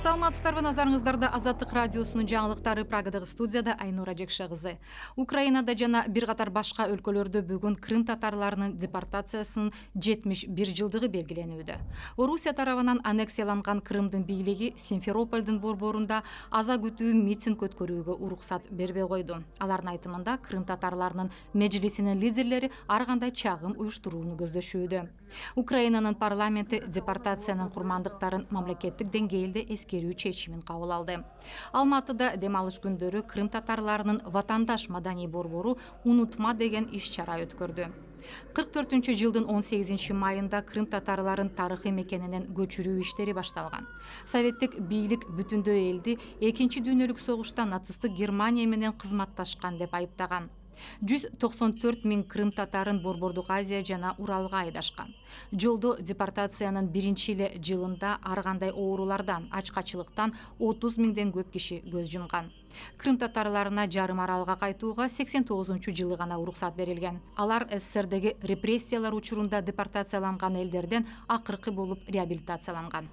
Саламатсыздарбы, назарыңыздарда Азаттык радиосунун жаңылыктары Прагадагы студияда Айнура Жекше кызы. Украинада жана бир катар башка өлкөлөрдө бүгүн Крым татарларынын депортациясынын 71 жылдыгы белгиленүүдө. Орусия тарабынан аннексияланган Крымдын бийлиги Симферопольдун борборунда аза күтүү митинг өткөрүүгө уруксат бербей койду. Алардын айтымында Крым татарларынын межлисинин лидерлери ар кандай чагым уюштурууну көздөшүүдө. Украинанын парламенти депортациянын курмандыктарын мамлекеттик деңгээлде эскерүү чечимин кабыл алды. Алматыда дем алыш күндөрү Крым татарларынын ватандаш маданий борбору унутма деген иш-чара өткөрдү. 44-жылдын 18 майында Крым татарларын тарыхый мекенинен көчүрүү иштери башталган. Советтик бийлик бүтүндөй элди Экинчи дүйнөлүк согушта нацисттик Германия менен кызматташкан деп айыптаган. 194 000 Крым татарын Борбордук Азия жана Уралга айдашкан. Жолдо депортациянын биринчи эле жылында ар кандай оорулардан, ачкачылыктан 30 000ден көп киши көз жумган. Крым татарларына жарым аралга кайтууга 89-жылы гана уруксат берилген. Алар СССРдеги репрессиялар учурунда депортацияланган элдерден акыркы болуп реабилитацияланган.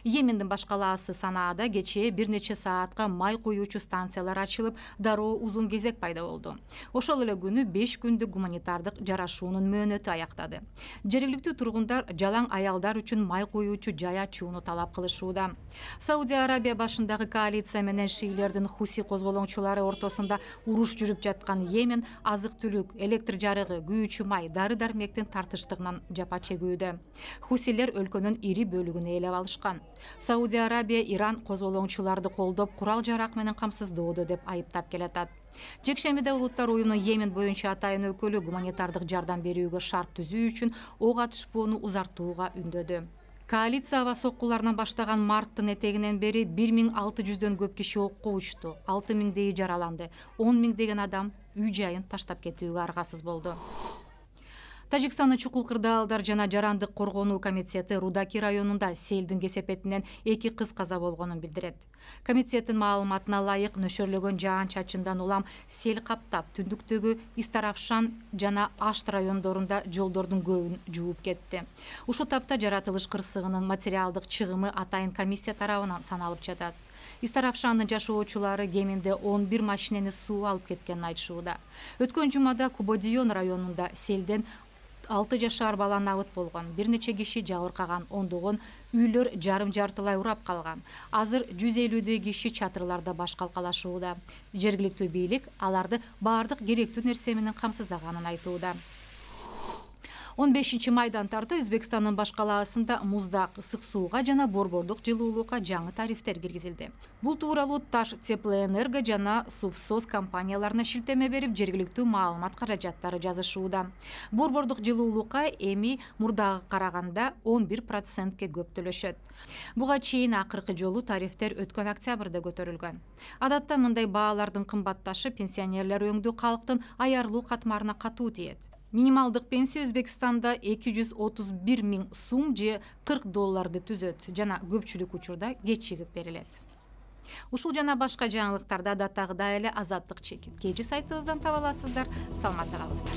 Йемендин баш калаасы Санаада кечээ бир нече саатка май куюучу станциялар ачылып, дароо узун кезек пайда болду. Ошол эле күнү 5 күндүк гуманитардык жарашуунун мөөнөтү аяктады. Жергиликтүү тургундар жалаң аялдар үчүн май куюучу жай ачууну талап кылышууда. Саудия Арабия башындагы коалиция менен шиилердин Хуси козголоңчулары ортосунда уруш жүрүп жаткан Йемен азык-түлүк, электр жарыгы, күйүүчү май, дары-дармектин тартыштыгынан жапа чегүүдө. Хусилер өлкөнүн ири бөлүгүн ээлеп алышкан. Саудия Арабия Иран козголоңчуларды колдоп, курал-жарак менен камсыздоодо деп айыптап келатат. Жекшемиде улуттар уюмунун Йемен боюнча атайын өкүлү гуманитардык жардам берүүгө шарт түзүү үчүн ок атышпоону узартууга үндөдү. Коалиция аба соккуларынан баштаган марттын этегинен бери 1600дөн көп киши окко учту, 6000дей жараланды, 10 000 деген адам үй жайын таштап кетүүгө аргасыз болду. Тажикстандын чукул кырдаалдар жана жарандык коргонуу комитети Рудаки районунда селдин кесепетинен 2 кыз каза болгонун билдирет. Комитеттин маалыматына ылайык нөшөрлөгөн жаан-чачындан улам сел каптап, түндүктөгү Истаравшан жана Ашт райондорунда жолдордун көбүн жууп кетти. Ушул тапта жаратылыш кырсыгынын материалдык чыгымы атайын комиссия тарабынан саналып жатат. Истаравшандын жашоочулары кеминде 11 машинени суу алып кеткенин айтышууда. Өткөн жумада Кубодион районунда селден 6 жашар бала набыт болгон, бир нече киши жабыркаган, ондогон үйлөр жарым-жартылай урап калган. Азыр 150дей киши чатырларда баш калкалашууда. Жергиликтүү бийлик аларды баардык керектүү нерсе менен камсыздаганын айтууда. 15 майдан тарта Өзбекстандын баш калаасында муздак, ысык сууга жана борбордук жылуулукка жаңы тарифтер киргизилди. Бул тууралуу Таш Теплоэнерго жана Сувсоз компанияларына шилтеме берип, жергиликтүү маалымат каражаттары жазышууда. Борбордук жылуулукка эми мурдагы караганда 11%ке көп төлөшөт. Буга чейин акыркы жолу тарифтер өткөн октябрда көтөрүлгөн. Адатта мындай баалардын кымбатташы пенсионерлер өңдүү калктын аярлуу катмарына катуу тиет. Минималдык пенсия Өзбекстанда 231 000 сум же $40 түзөт жана көпчүлүк учурда кечигип берилет. Ушул жана башка жаңылыктарды адаттагыдай эле Азаттык чекит KG сайтыбыздан таба аласыздар. Саламатта калыңыздар.